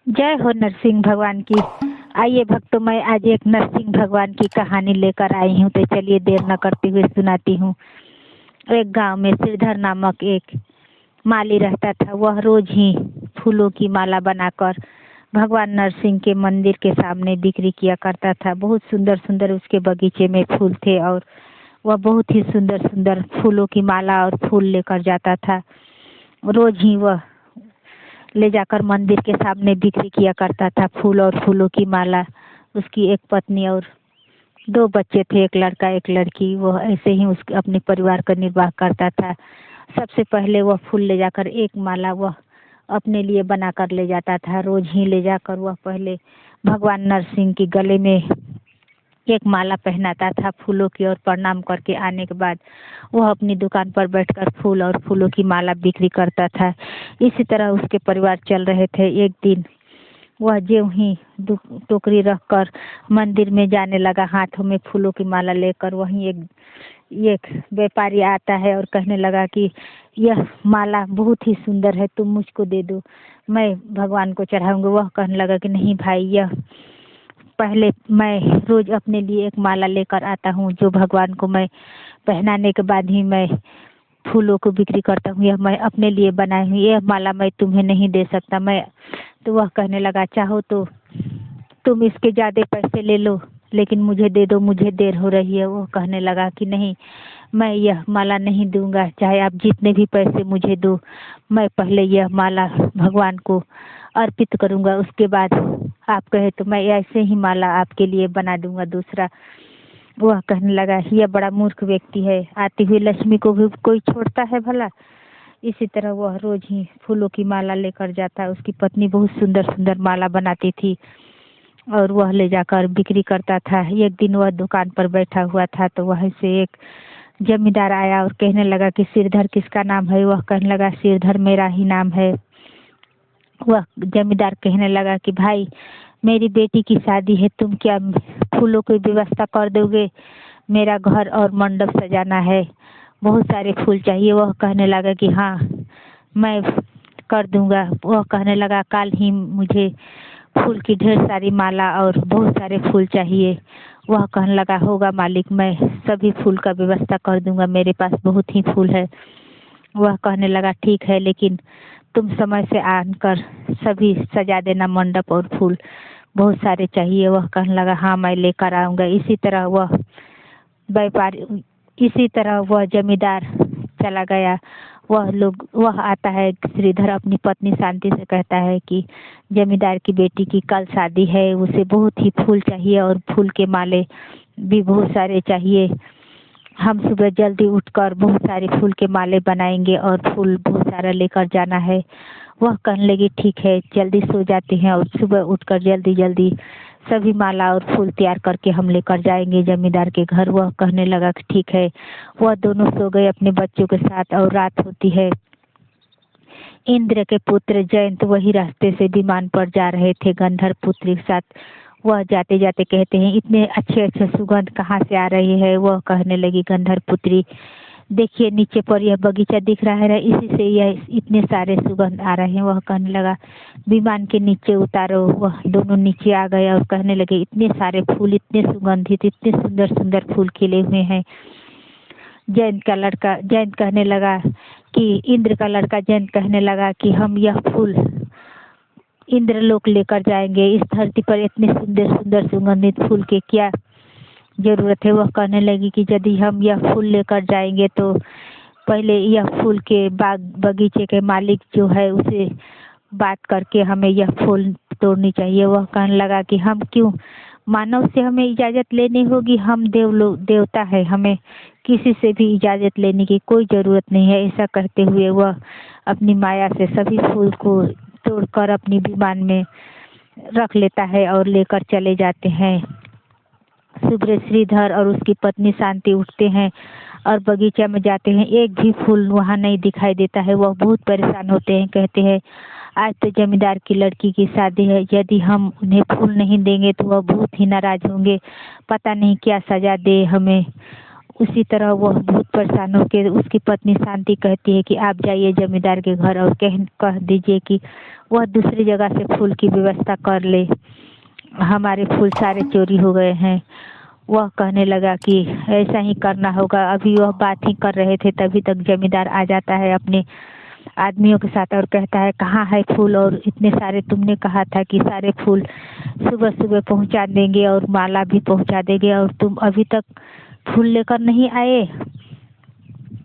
जय हो नरसिंह भगवान की। आइए भक्तों, मैं आज एक नरसिंह भगवान की कहानी लेकर आई हूँ, तो चलिए देर न करते हुए सुनाती हूँ। एक गांव में श्रीधर नामक एक माली रहता था। वह रोज ही फूलों की माला बनाकर भगवान नरसिंह के मंदिर के सामने बिक्री किया करता था। बहुत सुंदर सुंदर उसके बगीचे में फूल थे और वह बहुत ही सुंदर सुंदर फूलों की माला और फूल लेकर जाता था। रोज ही वह ले जाकर मंदिर के सामने बिक्री किया करता था, फूल और फूलों की माला। उसकी एक पत्नी और 2 बच्चे थे, एक लड़का एक लड़की। वह ऐसे ही उसके अपने परिवार का निर्वाह करता था। सबसे पहले वह फूल ले जाकर एक माला वह अपने लिए बनाकर ले जाता था। रोज ही ले जाकर वह पहले भगवान नरसिंह के गले में एक माला पहनाता था फूलों की, और प्रणाम करके आने के बाद वह अपनी दुकान पर बैठकर फूल और फूलों की माला बिक्री करता था। इसी तरह उसके परिवार चल रहे थे। एक दिन वह ज्यों ही टोकरी रखकर मंदिर में जाने लगा, हाथों में फूलों की माला लेकर। वहीं एक व्यापारी आता है और कहने लगा कि यह माला बहुत ही सुंदर है, तुम मुझको दे दो, मैं भगवान को चढ़ाऊंगा। वह कहने लगा कि नहीं भाई, यह पहले मैं रोज अपने लिए एक माला लेकर आता हूँ, जो भगवान को मैं पहनाने के बाद ही मैं फूलों को बिक्री करता हूँ। यह मैं अपने लिए बनाई हूँ, यह माला मैं तुम्हें नहीं दे सकता। मैं तो वह कहने लगा, चाहो तो तुम इसके ज़्यादा पैसे ले लो, लेकिन मुझे दे दो, मुझे देर हो रही है। वो कहने लगा कि नहीं, मैं यह माला नहीं दूंगा, चाहे आप जितने भी पैसे मुझे दो, मैं पहले यह माला भगवान को अर्पित करूंगा, उसके बाद आप कहे तो मैं ऐसे ही माला आपके लिए बना दूंगा दूसरा। वह कहने लगा, यह बड़ा मूर्ख व्यक्ति है, आती हुई लक्ष्मी को भी कोई छोड़ता है भला। इसी तरह वह रोज ही फूलों की माला लेकर जाता। उसकी पत्नी बहुत सुंदर सुंदर माला बनाती थी और वह ले जाकर बिक्री करता था। एक दिन वह दुकान पर बैठा हुआ था, तो वहीं से एक जमींदार आया और कहने लगा कि श्रीधर किसका नाम है? वह कहने लगा, श्रीधर मेरा ही नाम है। वह जमींदार कहने लगा कि भाई, मेरी बेटी की शादी है, तुम क्या फूलों की व्यवस्था कर दोगे? मेरा घर और मंडप सजाना है, बहुत सारे फूल चाहिए। वह कहने लगा कि हाँ, मैं कर दूंगा। वह कहने लगा, कल ही मुझे फूल की ढेर सारी माला और बहुत सारे फूल चाहिए। वह कहने लगा, होगा मालिक, मैं सभी फूल का व्यवस्था कर दूंगा, मेरे पास बहुत ही फूल है। वह कहने लगा, ठीक है, लेकिन तुम समय से आकर सभी सजा देना, मंडप और फूल बहुत सारे चाहिए। वह कहने लगा, हाँ मैं लेकर आऊंगा। इसी तरह वह जमींदार चला गया। वह आता है, श्रीधर अपनी पत्नी शांति से कहता है कि जमींदार की बेटी की कल शादी है, उसे बहुत ही फूल चाहिए और फूल के माले भी बहुत सारे चाहिए। हम सुबह जल्दी उठकर बहुत सारे फूल के माले बनाएंगे और फूल बहुत सारा लेकर जाना है। वह कहने लगी, ठीक है, जल्दी सो जाते हैं और सुबह उठकर जल्दी जल्दी सभी माला और फूल तैयार करके हम लेकर जाएंगे जमींदार के घर। वह कहने लगा कि ठीक है। वह दोनों सो गए अपने बच्चों के साथ और रात होती है। इंद्र के पुत्र जयंत वही रास्ते से विमान पर जा रहे थे गंधर्व पुत्री के साथ। वह जाते जाते कहते हैं, इतने अच्छे अच्छे सुगंध कहाँ से आ रही है? वह कहने लगी, गंधर्व पुत्री देखिए, नीचे पर यह बगीचा दिख रहा है, इसी से यह इतने सारे सुगंध आ रहे हैं। वह कहने लगा, विमान के नीचे उतारो। वह दोनों नीचे आ गए और कहने लगे, इतने सारे फूल, इतने सुगंधित, इतने सुंदर सुंदर फूल खिले हुए हैं। इंद्र का लड़का जयंत कहने लगा कि हम यह फूल इंद्रलोक लेकर जाएंगे। इस धरती पर इतने सुंदर सुंदर सुगंधित फूल के क्या जरूरत है? वह कहने लगी कि यदि हम यह फूल लेकर जाएंगे तो पहले यह फूल के बगीचे के मालिक जो है उसे बात करके हमें यह फूल तोड़नी चाहिए। वह कहने लगा कि हम क्यों, मानव से हमें इजाज़त लेनी होगी, हम देवता है, हमें किसी से भी इजाज़त लेने की कोई ज़रूरत नहीं है। ऐसा कहते हुए वह अपनी माया से सभी फूल को तोड़कर अपनी विमान में रख लेता है और लेकर चले जाते हैं। सुबह श्रीधर और उसकी पत्नी शांति उठते हैं और बगीचा में जाते हैं, एक भी फूल वहाँ नहीं दिखाई देता है। वह बहुत परेशान होते हैं, कहते हैं, आज तो जमींदार की लड़की की शादी है, यदि हम उन्हें फूल नहीं देंगे तो वह बहुत ही नाराज होंगे, पता नहीं क्या सजा दे हमें। उसी तरह वह बहुत परेशान होकर उसकी पत्नी शांति कहती है कि आप जाइए जमींदार के घर और कह दीजिए कि वह दूसरी जगह से फूल की व्यवस्था कर ले। हमारे फूल सारे चोरी हो गए हैं। वह कहने लगा कि ऐसा ही करना होगा। अभी वह बात ही कर रहे थे तभी तक जमींदार आ जाता है अपने आदमियों के साथ और कहता है, कहाँ है फूल? और इतने सारे तुमने कहा था कि सारे फूल सुबह सुबह पहुंचा देंगे और माला भी पहुंचा देंगे, और तुम अभी तक फूल लेकर नहीं आए।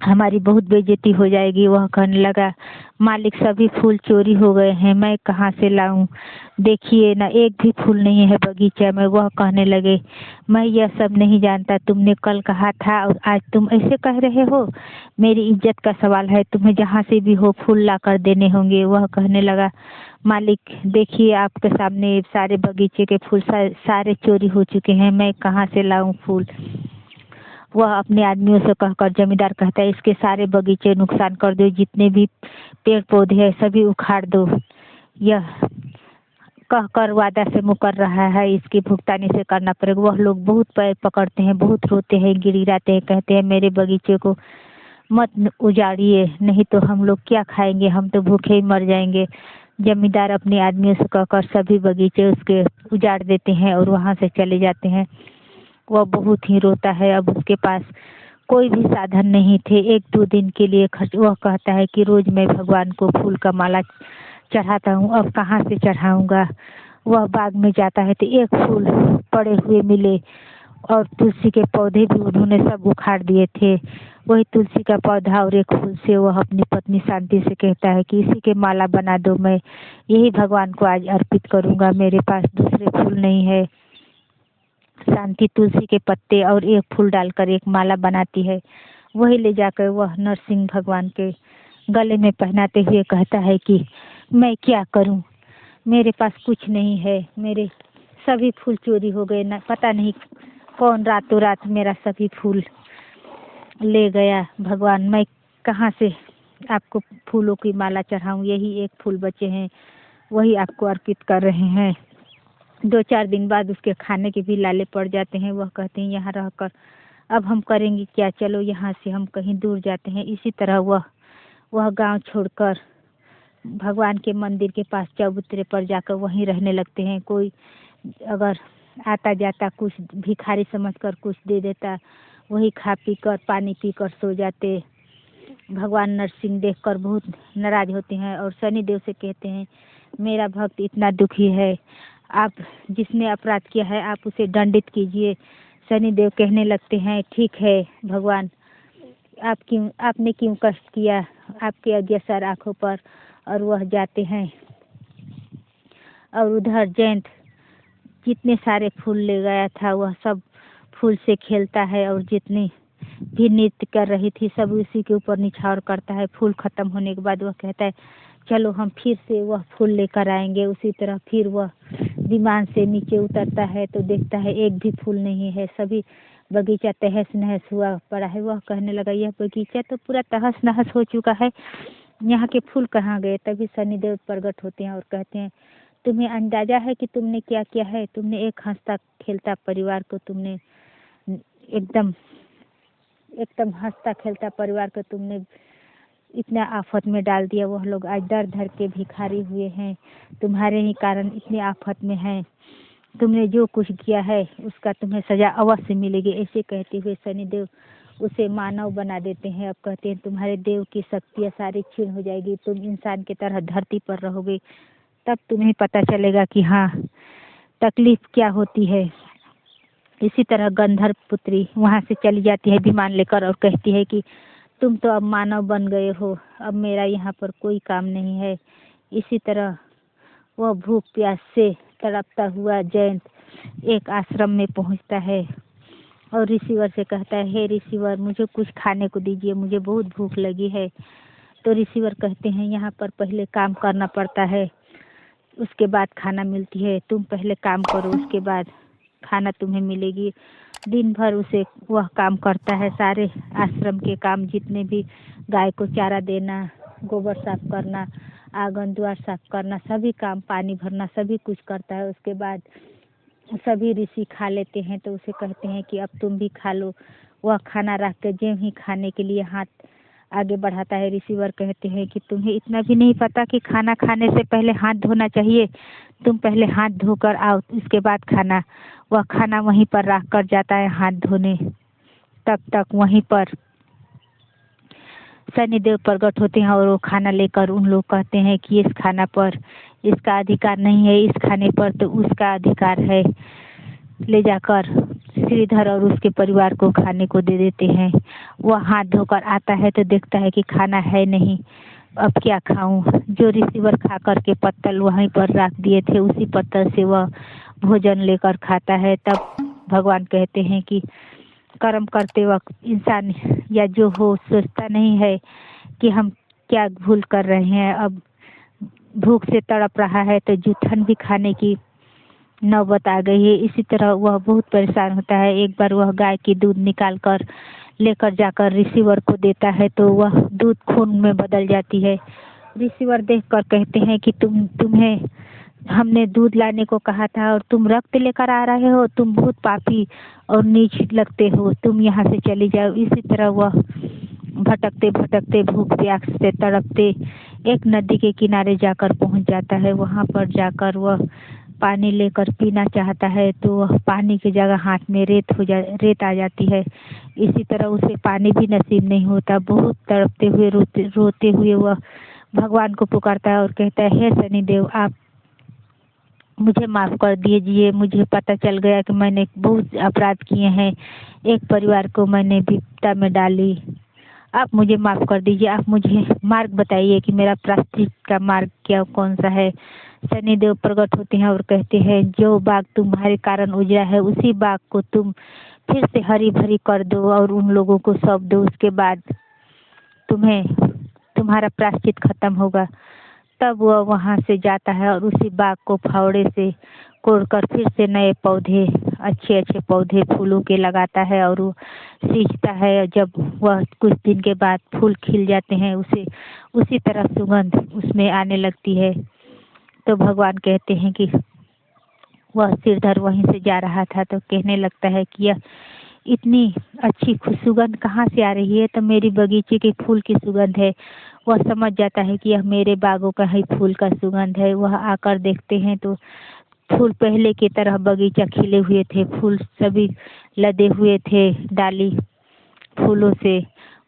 हमारी बहुत बेइज्जती हो जाएगी। वह कहने लगा, मालिक सभी फूल चोरी हो गए हैं, मैं कहाँ से लाऊं? देखिए ना, एक भी फूल नहीं है बगीचा में। वह कहने लगे, मैं यह सब नहीं जानता, तुमने कल कहा था और आज तुम ऐसे कह रहे हो। मेरी इज्जत का सवाल है, तुम्हें जहाँ से भी हो फूल ला कर देने होंगे। वह कहने लगा, मालिक देखिए आपके सामने सारे बगीचे के फूल सारे चोरी हो चुके हैं, मैं कहाँ से लाऊं फूल? वह अपने आदमियों से कहकर, जमींदार कहता है, इसके सारे बगीचे नुकसान कर दो, जितने भी पेड़ पौधे हैं सभी उखाड़ दो। यह कहकर वादा से मुकर रहा है, इसकी भुगतानी से करना पड़ेगा। वह लोग बहुत पैर पकड़ते हैं, बहुत रोते हैं, गिड़गिड़ाते हैं, कहते हैं मेरे बगीचे को मत उजाड़िए, नहीं तो हम लोग क्या खाएंगे, हम तो भूखे ही मर जाएंगे। जमींदार अपने आदमियों से कहकर सभी बगीचे उसके उजाड़ देते हैं और वहाँ से चले जाते हैं। वह बहुत ही रोता है। अब उसके पास कोई भी साधन नहीं थे एक दो दिन के लिए खर्च। वह कहता है कि रोज मैं भगवान को फूल का माला चढ़ाता हूँ, अब कहाँ से चढ़ाऊंगा? वह बाग में जाता है तो एक फूल पड़े हुए मिले और तुलसी के पौधे भी उन्होंने सब उखाड़ दिए थे। वही तुलसी का पौधा और एक फूल से वह अपनी पत्नी शांति से कहता है कि इसी के माला बना दो, मैं यही भगवान को आज अर्पित करूंगा, मेरे पास दूसरे फूल नहीं है। शांति तुलसी के पत्ते और एक फूल डालकर एक माला बनाती है। वही ले जाकर वह नरसिंह भगवान के गले में पहनाते हुए कहता है कि मैं क्या करूं, मेरे पास कुछ नहीं है, मेरे सभी फूल चोरी हो गए, ना पता नहीं कौन रातों रात मेरा सभी फूल ले गया। भगवान मैं कहाँ से आपको फूलों की माला चढ़ाऊं? यही एक फूल बचे हैं, वही आपको अर्पित कर रहे हैं। 2-4 दिन बाद उसके खाने के भी लाले पड़ जाते हैं। वह कहते हैं, यहाँ रहकर अब हम करेंगे क्या, चलो यहाँ से हम कहीं दूर जाते हैं। इसी तरह वह गांव छोड़कर भगवान के मंदिर के पास चबूतरे पर जाकर वहीं रहने लगते हैं। कोई अगर आता जाता कुछ भिखारी समझकर कुछ दे देता, वही खा पी कर पानी पी कर सो जाते। भगवान नरसिंह देखकर बहुत नाराज होते हैं और शनिदेव से कहते हैं, मेरा भक्त इतना दुखी है, आप जिसने अपराध किया है आप उसे दंडित कीजिए। शनिदेव कहने लगते हैं, ठीक है भगवान, आपने क्यों कष्ट किया, आपके अग्रसर आंखों पर। और वह जाते हैं और उधर जयंत जितने सारे फूल ले गया था वह सब फूल से खेलता है और जितनी भी नृत्य कर रही थी सब उसी के ऊपर निछावर करता है। फूल खत्म होने के बाद वह कहता है, चलो हम फिर से वह फूल लेकर आएंगे। उसी तरह फिर वह विमान से नीचे उतरता है तो देखता है एक भी फूल नहीं है, सभी बगीचा तहस नहस हुआ पड़ा है। वह कहने लगा, यह बगीचा तो पूरा तहस नहस हो चुका है, यहाँ के फूल कहाँ गए? तभी शनिदेव प्रकट होते हैं और कहते हैं, तुम्हें अंदाजा है कि तुमने क्या किया है? तुमने एक हंसता खेलता परिवार को तुमने एकदम हंसता खेलता परिवार को तुमने इतना आफत में डाल दिया। वह लोग आज दर दर के भिखारी हुए हैं, तुम्हारे ही कारण इतनी आफत में हैं। तुमने जो कुछ किया है उसका तुम्हें सजा अवश्य मिलेगी। ऐसे कहते हुए शनिदेव उसे मानव बना देते हैं। अब कहते हैं, तुम्हारे देव की शक्तियाँ सारी क्षीण हो जाएगी, तुम इंसान की तरह धरती पर रहोगे, तब तुम्हें पता चलेगा कि हाँ तकलीफ क्या होती है। इसी तरह गंधर्व पुत्री वहाँ से चली जाती है विमान लेकर और कहती है कि तुम तो अब मानव बन गए हो, अब मेरा यहाँ पर कोई काम नहीं है। इसी तरह वह भूख प्यास से तड़पता हुआ जयंत एक आश्रम में पहुँचता है और ऋषिवर से कहता है, हे ऋषिवर मुझे कुछ खाने को दीजिए, मुझे बहुत भूख लगी है। तो ऋषिवर कहते हैं, यहाँ पर पहले काम करना पड़ता है, उसके बाद खाना मिलती है, तुम पहले काम करो उसके बाद खाना तुम्हें मिलेगी। दिन भर उसे वह काम करता है, सारे आश्रम के काम, जितने भी गाय को चारा देना, गोबर साफ करना, आंगन द्वार साफ करना, सभी काम, पानी भरना, सभी कुछ करता है। उसके बाद सभी ऋषि खा लेते हैं तो उसे कहते हैं कि अब तुम भी खा लो। वह खाना रख के ज्यों ही खाने के लिए हाथ आगे बढ़ाता है। रिसीवर कहते हैं कि तुम्हें इतना भी नहीं पता कि खाना खाने से पहले हाथ धोना चाहिए। तुम पहले हाथ धोकर आओ, उसके बाद खाना। वह खाना वहीं पर रख कर जाता है हाथ धोने। तब तक वहीं पर शनिदेव प्रकट होते हैं और वो खाना लेकर उन लोग कहते हैं कि इस खाना पर इसका अधिकार नहीं है, इस खाने पर तो उसका अधिकार है। ले जाकर श्रीधर और उसके परिवार को खाने को दे देते हैं। वह हाथ धोकर आता है तो देखता है कि खाना है नहीं। अब क्या खाऊं? जो रिसीवर खा कर के पत्तल वहीं पर रख दिए थे, उसी पत्तल से वह भोजन लेकर खाता है। तब भगवान कहते हैं कि कर्म करते वक्त इंसान या जो हो सोचता नहीं है कि हम क्या भूल कर रहे हैं। अब भूख से तड़प रहा है तो जूठन भी खाने की नौबत आ गई है। इसी तरह वह बहुत परेशान होता है। एक बार वह गाय की दूध निकाल कर लेकर जाकर रिसीवर को देता है तो वह दूध खून में बदल जाती है। रिसीवर देखकर कहते हैं कि तुम्हें हमने दूध लाने को कहा था और तुम रक्त लेकर आ रहे हो। तुम बहुत पापी और नीच लगते हो, तुम यहाँ से चली जाओ। इसी तरह वह भटकते भटकते भूख प्यास से तड़पते एक नदी के किनारे जाकर पहुँच जाता है। वहाँ पर जाकर वह पानी लेकर पीना चाहता है तो वह पानी की जगह हाथ में रेत आ जाती है। इसी तरह उसे पानी भी नसीब नहीं होता। बहुत तड़पते हुए रोते हुए वह भगवान को पुकारता है और कहता है, हे शनिदेव, आप मुझे माफ़ कर दीजिए। मुझे पता चल गया कि मैंने बहुत अपराध किए हैं, एक परिवार को मैंने विपदा में डाली। आप मुझे माफ़ कर दीजिए। आप मुझे मार्ग बताइए कि मेरा प्रायश्चित का मार्ग क्या कौन सा है। शनिदेव प्रकट होते हैं और कहते हैं, जो बाग तुम्हारे कारण उजड़ा है उसी बाग को तुम फिर से हरी भरी कर दो और उन लोगों को सौंप दो। उसके बाद तुम्हारा प्रायश्चित खत्म होगा। तब वह वहाँ से जाता है और उसी बाग को फावड़े से कोड़कर फिर से नए पौधे, अच्छे अच्छे पौधे फूलों के लगाता है और वो सींचता है। जब वह कुछ दिन के बाद फूल खिल जाते हैं, उसे उसी तरह सुगंध उसमें आने लगती है। तो भगवान कहते हैं कि वह श्रीधर वहीं से जा रहा था तो कहने लगता है कि यह इतनी अच्छी सुगंध कहाँ से आ रही है? तो मेरी बगीचे के फूल की सुगंध है। वह समझ जाता है कि यह मेरे बागों का ही फूल का सुगंध है। वह आकर देखते हैं तो फूल पहले की तरह बगीचा खिले हुए थे, फूल सभी लदे हुए थे डाली फूलों से।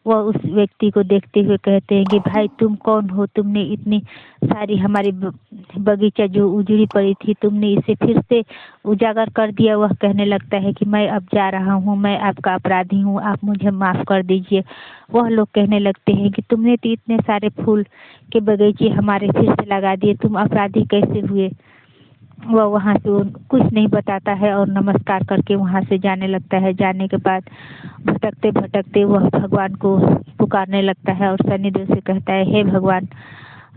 वह उस व्यक्ति को देखते हुए कहते हैं कि भाई, तुम कौन हो? तुमने इतनी सारी हमारी बगीचा जो उजड़ी पड़ी थी, तुमने इसे फिर से उजागर कर दिया। वह कहने लगता है कि मैं अब जा रहा हूँ, मैं आपका अपराधी हूँ, आप मुझे माफ़ कर दीजिए। वह लोग कहने लगते हैं कि तुमने तो इतने सारे फूल के बगीचे हमारे फिर से लगा दिए, तुम अपराधी कैसे हुए? वह वहाँ से कुछ नहीं बताता है और नमस्कार करके वहाँ से जाने लगता है। जाने के बाद भटकते भटकते वह भगवान को पुकारने लगता है और शनिदेव से कहता है, हे भगवान,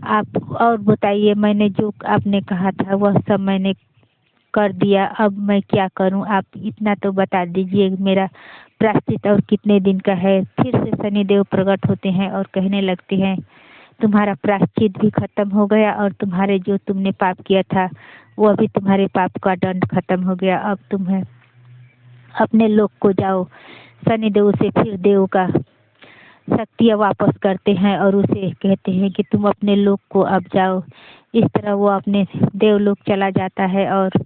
आप और बताइए, मैंने जो आपने कहा था वह सब मैंने कर दिया, अब मैं क्या करूं? आप इतना तो बता दीजिए, मेरा प्रायश्चित और कितने दिन का है? फिर से शनिदेव प्रकट होते हैं और कहने लगते हैं, तुम्हारा प्रायश्चित भी खत्म हो गया और तुम्हारे जो तुमने पाप किया था वह भी, तुम्हारे पाप का दंड खत्म हो गया। अब तुम्हें अपने लोक को जाओ। शनिदेव उसे फिर देव का शक्तियाँ वापस करते हैं और उसे कहते हैं कि तुम अपने लोक को अब जाओ। इस तरह वो अपने देवलोक चला जाता है और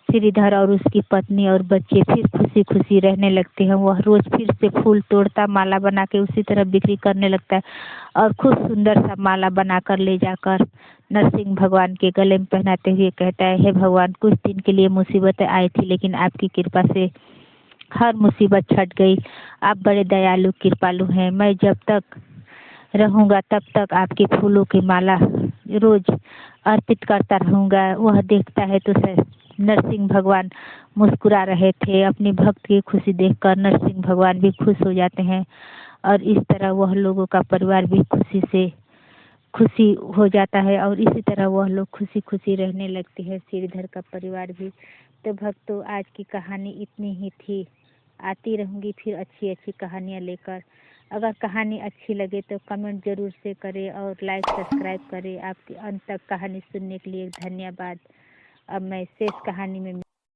श्रीधर और उसकी पत्नी और बच्चे फिर खुशी खुशी रहने लगते हैं। वह रोज फिर से फूल तोड़ता, माला बना के उसी तरह बिक्री करने लगता है और खूब सुंदर सा माला बनाकर ले जाकर नरसिंह भगवान के गले में पहनाते हुए कहता है, हे भगवान, कुछ दिन के लिए मुसीबतें आई थी लेकिन आपकी कृपा से हर मुसीबत छट गई। आप बड़े दयालु कृपालु हैं। मैं जब तक रहूँगा तब तक आपके फूलों की माला रोज अर्पित करता रहूँगा। वह देखता है तो नरसिंह भगवान मुस्कुरा रहे थे। अपनी भक्त की खुशी देखकर नरसिंह भगवान भी खुश हो जाते हैं और इस तरह वह लोगों का परिवार भी खुशी हो जाता है और इसी तरह वह लोग खुशी खुशी रहने लगते हैं, श्रीधर का परिवार भी। तो भक्तों, आज की कहानी इतनी ही थी। आती रहूँगी फिर अच्छी अच्छी कहानियाँ लेकर। अगर कहानी अच्छी लगे तो कमेंट जरूर से करें और लाइक सब्सक्राइब करें। आपके अंत तक कहानी सुनने के लिए धन्यवाद। अब मैं शेष कहानी में